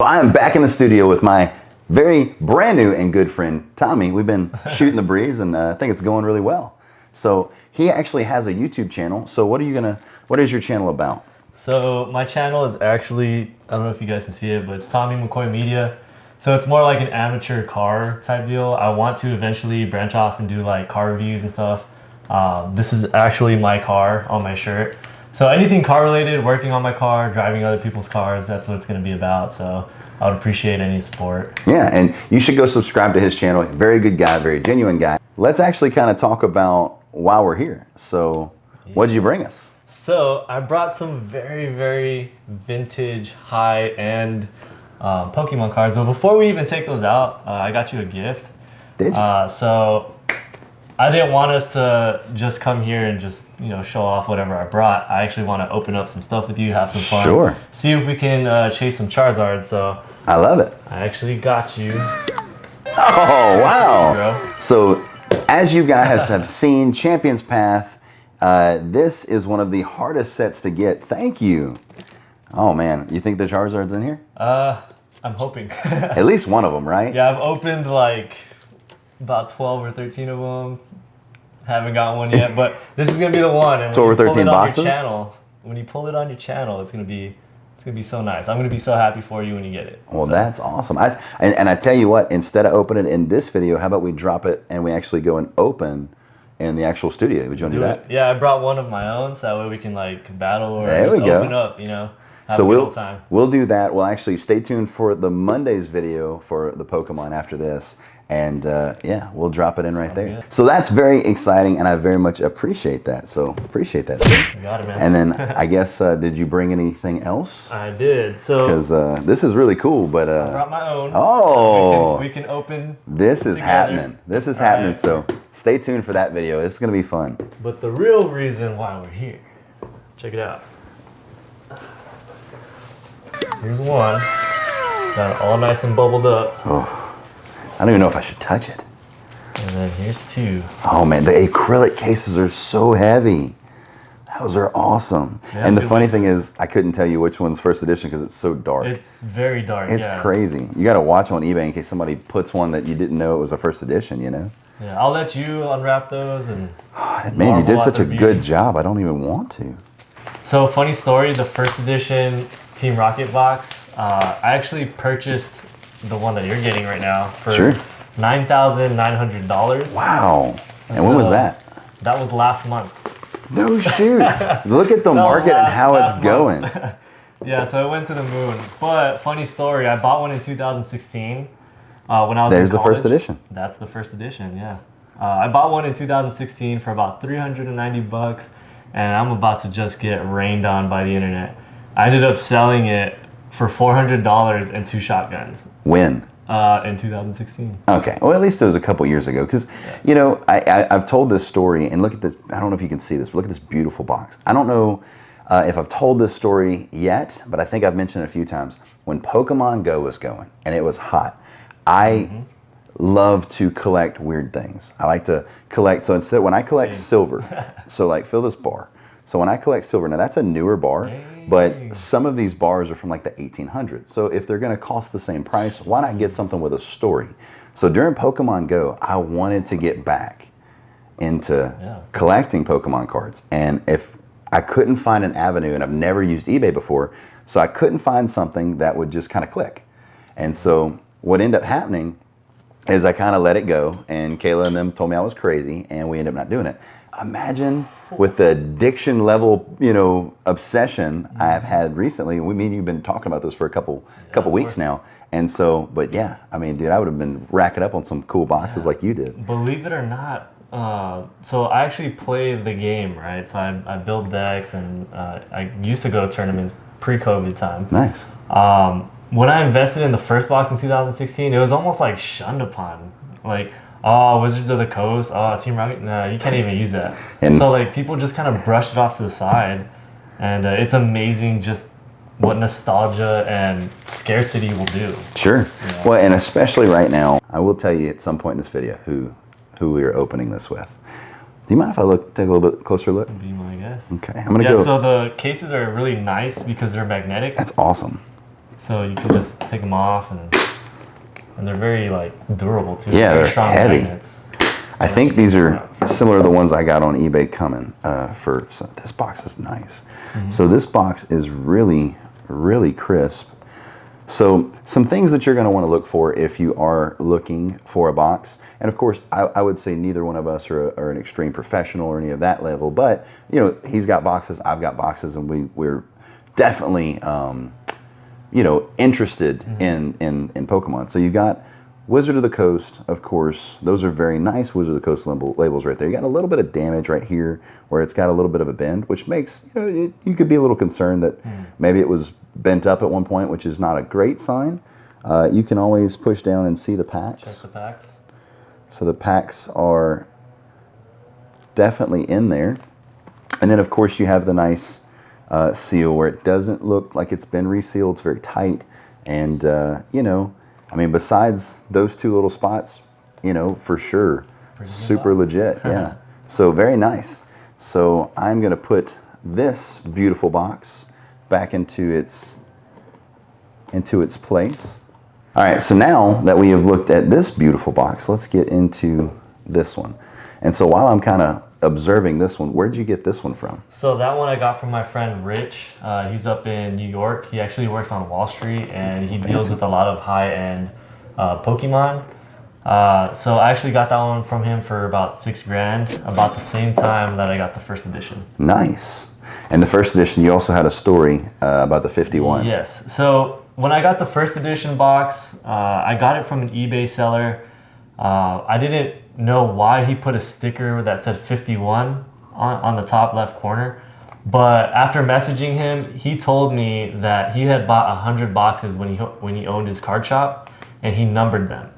I am back in the studio with my very brand new and good friend, Tommy. We've been shooting the breeze and I think it's going really well. So he actually has a YouTube channel. So what is your channel about? So my channel is actually, I don't know if you guys can see it, but it's Tommy Mccoy Media. So it's more like an amateur car type deal. I want to eventually branch off and do like car reviews and stuff. This is actually my car on my shirt. So anything car related, working on my car, driving other people's cars, that's what it's going to be about. So I would appreciate any support. Yeah, and you should go subscribe to his channel. Very good guy, very genuine guy. Let's actually kind of talk about why we're here. So what'd you bring us? So I brought some very, very vintage, high-end Pokemon cards. But before we even take those out, I got you a gift. Did you? So I didn't want us to just come here and just, show off whatever I brought. I actually want to open up some stuff with you, have some fun. Sure. See if we can chase some Charizards. So I love it. I actually got you. Oh, wow. Bro. So as you guys have seen, Champion's Path, this is one of the hardest sets to get. Thank you. Oh man, you think the Charizard's in here? I'm hoping. At least one of them, right? Yeah, I've opened like about 12 or 13 of them. Haven't got one yet, but this is gonna be the one. And 12 or 13 boxes? When you pull it on your channel, it's gonna be so nice. I'm gonna be so happy for you when you get it. Well, that's awesome. And I tell you what, instead of opening it in this video, how about we drop it and we actually go and open in the actual studio? Would you want to do that? Yeah, I brought one of my own, so that way we can like battle or there just we go. open up, have so a good time. We'll do that. We'll actually stay tuned for the Monday's video for the Pokemon after this. And yeah, we'll drop it in right there. Good. So that's very exciting, and I very much appreciate that. So appreciate that. You got it, man. And then I guess, did you bring anything else? I did. So because this is really cool. But I brought my own. Oh, we can open. This is together. happening. This is happening. Right. So stay tuned for that video. It's gonna be fun. But the real reason why we're here, check it out. Here's one. Got it all nice and bubbled up. Oh. I don't even know if I should touch it. And then here's two. Oh man, the acrylic cases are so heavy. Those are awesome. Yeah, and the funny thing is, I couldn't tell you which one's first edition because it's so dark. It's very dark. It's crazy. You got to watch on eBay in case somebody puts one that you didn't know it was a first edition, Yeah, I'll let you unwrap those and. Man, you did such a good job. I don't even want to. So funny story, the first edition Team Rocket box, I actually purchased the one that you're getting right now for $9,900. Wow. And when was that? That was last month. No shoot. Look at the market and how it's going. Yeah, so it went to the moon. But funny story, I bought one in 2016 when I was There's in the first edition. That's the first edition, yeah. I bought one in 2016 for about $390, and I'm about to just get rained on by the internet. I ended up selling it for $400 and 2 shotguns. When? In 2016. Okay, well at least it was a couple years ago because, I've told this story and look at this, I don't know if you can see this, but look at this beautiful box. I don't know if I've told this story yet, but I think I've mentioned it a few times. When Pokemon Go was going and it was hot, I love to collect weird things. I like to collect, so instead when I collect silver, so like fill this bar. So when I collect silver, now that's a newer bar, but some of these bars are from like the 1800s. So if they're gonna cost the same price, why not get something with a story? So during Pokemon Go, I wanted to get back into collecting Pokemon cards. And if I couldn't find an avenue, and I've never used eBay before, so I couldn't find something that would just kind of click. And so what ended up happening is I kind of let it go, and Kayla and them told me I was crazy, and we ended up not doing it. Imagine with the addiction level, obsession I've had recently. Me and you've been talking about this for a couple weeks now. And so, but yeah, I mean, dude, I would have been racking up on some cool boxes like you did. Believe it or not, so I actually play the game, right? So I build decks, and I used to go to tournaments pre-COVID time. Nice. When I invested in the first box in 2016, it was almost like shunned upon. Like, oh, Wizards of the Coast, oh, Team Rocket, no, you can't even use that. And so like people just kind of brushed it off to the side, and it's amazing just what nostalgia and scarcity will do. Sure. Yeah. Well, and especially right now, I will tell you at some point in this video who we are opening this with. Do you mind if I take a little bit closer look? Be my guess. Okay, I'm gonna go. So the cases are really nice because they're magnetic. That's awesome. so you can just take them off, and they're very like durable too. Yeah, very they're strong heavy. magnets. I think these are similar to the ones I got on eBay coming so this box is nice. So this box is really, really crisp. So some things that you're going to want to look for if you are looking for a box, and of course I would say neither one of us are an extreme professional or any of that level, but you know, he's got boxes, I've got boxes, and we're definitely you know, interested in Pokemon. So you got Wizard of the Coast, of course. Those are very nice Wizard of the Coast labels right there. You got a little bit of damage right here where it's got a little bit of a bend, which makes, you know, you could be a little concerned that maybe it was bent up at one point, which is not a great sign. You can always push down and see the packs. Check the packs. So the packs are definitely in there. And then of course you have the nice seal where it doesn't look like it's been resealed. It's very tight. And, you know, I mean, besides those two little spots, you know, for sure, super legit, yeah. So very nice. So I'm going to put this beautiful box back into its place. All right, so now that we have looked at this beautiful box, let's get into this one. And so while I'm kind of observing this one, where'd you get this one from? So that one I got from my friend Rich. He's up in New York. He actually works on Wall Street, and he deals with a lot of high-end Pokemon. So I actually got that one from him for about $6 grand, about the same time that I got the first edition. Nice. And the first edition, you also had a story about the 51. Yes. So when I got the first edition box, I got it from an eBay seller. I didn't know why he put a sticker that said 51 on the top left corner. But after messaging him, he told me that he had bought 100 boxes when he owned his card shop, and he numbered them.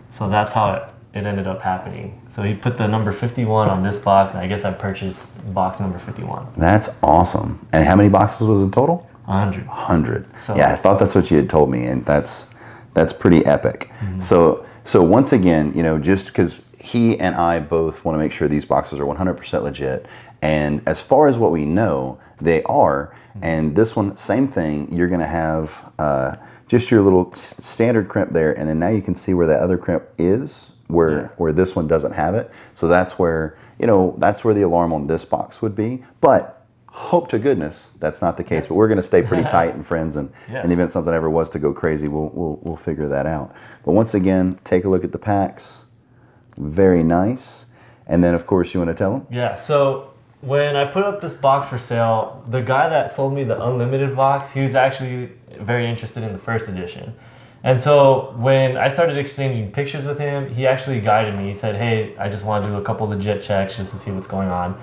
So that's how it ended up happening. So he put the number 51 on this box, and I guess I purchased box number 51. That's awesome. And how many boxes was in total? 100. 100. So, yeah, I thought that's what you had told me, and that's pretty epic. So once again, you know, just because he and I both want to make sure these boxes are 100% legit, and as far as what we know, they are. And this one, same thing. You're going to have just your little standard crimp there, and then now you can see where that other crimp is, where this one doesn't have it. So that's where, you know, that's where the alarm on this box would be. But hope to goodness that's not the case. But we're going to stay pretty tight and friends, and in the event something ever was to go crazy, we'll figure that out. But once again, take a look at the packs. Very nice. And then of course you want to tell them? Yeah. So when I put up this box for sale, the guy that sold me the unlimited box, he was actually very interested in the first edition. And so when I started exchanging pictures with him, he actually guided me. He said, hey, I just want to do a couple legit checks just to see what's going on.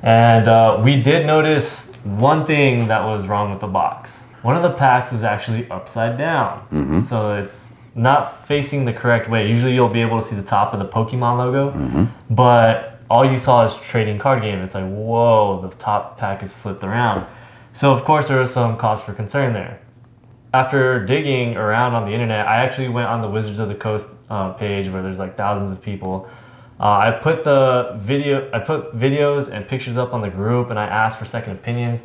And we did notice one thing that was wrong with the box. One of the packs was actually upside down. So it's not facing the correct way. Usually you'll be able to see the top of the Pokemon logo, but all you saw is trading card game. It's like, whoa, the top pack is flipped around. So of course there was some cause for concern there. After digging around on the internet, I actually went on the Wizards of the Coast page where there's like thousands of people. I put videos and pictures up on the group, and I asked for second opinions.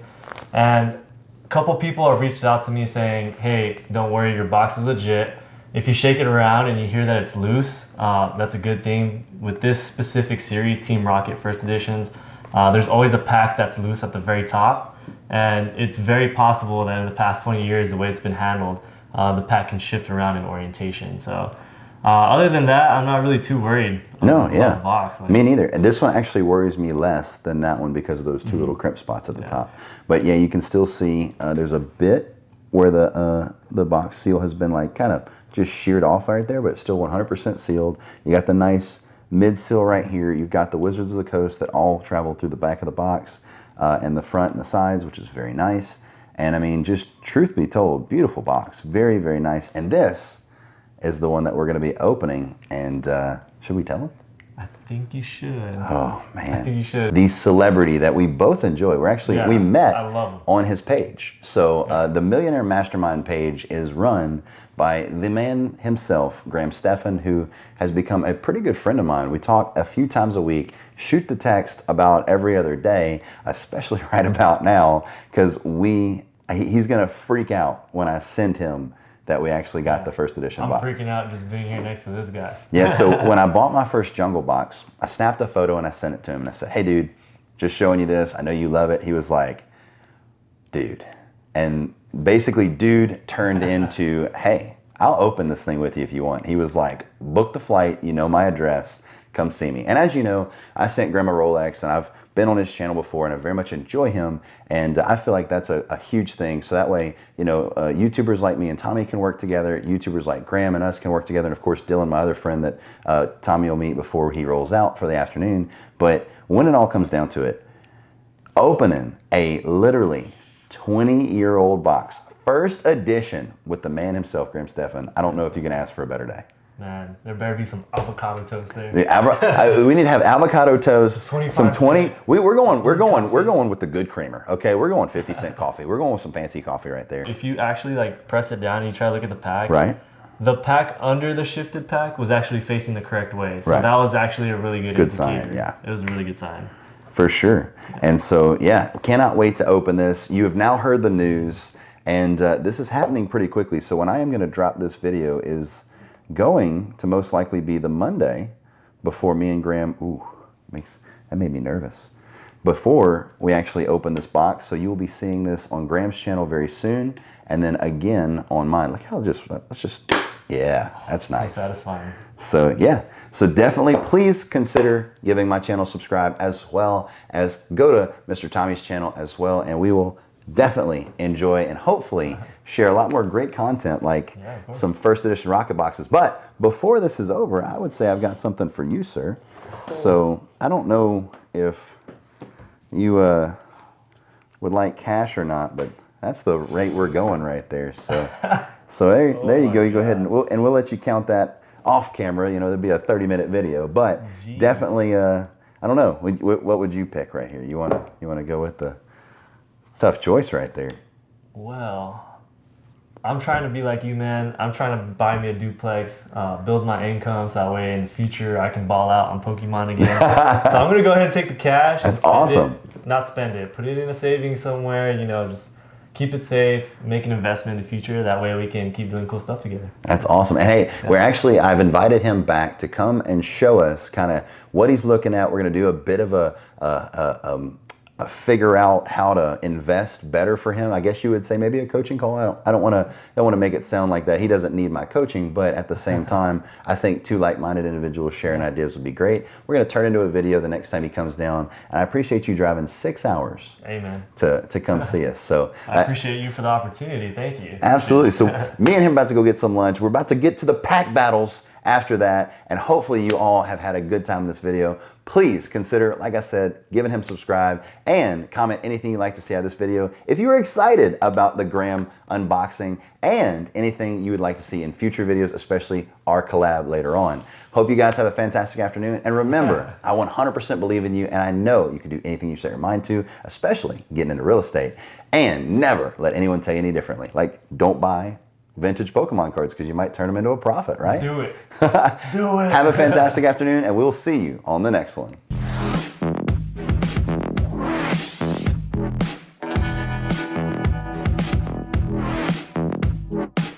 And a couple people have reached out to me saying, hey, don't worry, your box is legit. If you shake it around and you hear that it's loose, that's a good thing. With this specific series, Team Rocket First Editions, there's always a pack that's loose at the very top. And it's very possible that in the past 20 years, the way it's been handled, the pack can shift around in orientation. So other than that, I'm not really too worried about the box. Me neither. And this one actually worries me less than that one because of those two little crimp spots at the top. But yeah, you can still see there's a bit where the box seal has been like kind of just sheared off right there, but it's still 100% sealed. You got the nice mid seal right here. You've got the Wizards of the Coast that all travel through the back of the box and the front and the sides, which is very nice. And I mean, just truth be told, beautiful box. Very, very nice. And this is the one that we're going to be opening. And should we tell them? I think you should. Oh, man. I think you should. The celebrity that we both enjoy. We met on his page. So the Millionaire Mastermind page is run by the man himself, Stephan, who has become a pretty good friend of mine. We talk a few times a week, shoot the text about every other day, especially right about now, because we he's gonna freak out when I send him that we actually got the first edition box. I'm freaking out just being here next to this guy. Yeah, so when I bought my first Jungle box, I snapped a photo and I sent it to him and I said, hey dude, just showing you this. I know you love it. He was like, dude. And basically dude turned into, hey, I'll open this thing with you if you want. He was like, book the flight, you know my address, come see me. And as you know, I sent Grandma Rolex and I've been on his channel before and I very much enjoy him. And I feel like that's a huge thing. So that way, you know, YouTubers like me and Tommy can work together. YouTubers like Graham and us can work together. And of course, Dylan, my other friend that Tommy will meet before he rolls out for the afternoon. But when it all comes down to it, opening a literally 20-year-old box, first edition with the man himself, Graham Stephan. I don't know if you can ask for a better day. Man, there better be some avocado toast there. We need to have avocado toast. Some 20. We're going with the good creamer. Okay, we're going 50-cent coffee. We're going with some fancy coffee right there. If you actually like press it down and you try to look at the pack, right? The pack under the shifted pack was actually facing the correct way. So right. That was actually a really good indicator. Sign. Yeah, it was a really good sign. For sure. And so yeah, cannot wait to open this. You have now heard the news, and this is happening pretty quickly. So when I am going to drop this video is going to most likely be the Monday before me and Graham, that made me nervous, before we actually open this box. So you will be seeing this on Graham's channel very soon, and then again on mine. Look how yeah, that's nice. So satisfying. So yeah, so definitely please consider giving my channel subscribe, as well as go to Mr. Tommy's channel as well, and we will definitely enjoy and hopefully share a lot more great content, like some first edition rocket boxes. But before this is over, I would say I've got something for you, sir. So I don't know if you would like cash or not, but that's the rate we're going right there. So there you go. You go ahead and we'll let you count that off camera. You know, there'll be a 30-minute video, but definitely I don't know. What would you pick right here? You wanna go with the tough choice right there? Well, I'm trying to be like you, man. I'm trying to buy me a duplex, build my income, so that way in the future I can ball out on Pokemon again. So I'm gonna go ahead and take the cash. That's awesome. Not spend it. Put it in a savings somewhere. You know, just keep it safe. Make an investment in the future. That way we can keep doing cool stuff together. That's awesome. And hey, I've invited him back to come and show us kind of what he's looking at. We're gonna do a bit of a figure out how to invest better for him. I guess you would say maybe a coaching call. I don't want to make it sound like that. He doesn't need my coaching, but at the same time, I think two like-minded individuals sharing ideas would be great. We're going to turn into a video the next time he comes down, and I appreciate you driving 6 hours to come see us. So I appreciate you for the opportunity. Thank you. Absolutely. So me and him about to go get some lunch. We're about to get to the pack battles after that, and hopefully you all have had a good time in this video. Please consider, like I said, giving him subscribe and comment anything you'd like to see out of this video. If you are excited about the Graham unboxing and anything you would like to see in future videos, especially our collab later on. Hope you guys have a fantastic afternoon. And remember, I 100% believe in you, and I know you can do anything you set your mind to, especially getting into real estate. And never let anyone tell you any differently. Like, don't buy vintage Pokemon cards because you might turn them into a profit, right? Do it. Do it. Have a fantastic afternoon, and we'll see you on the next one.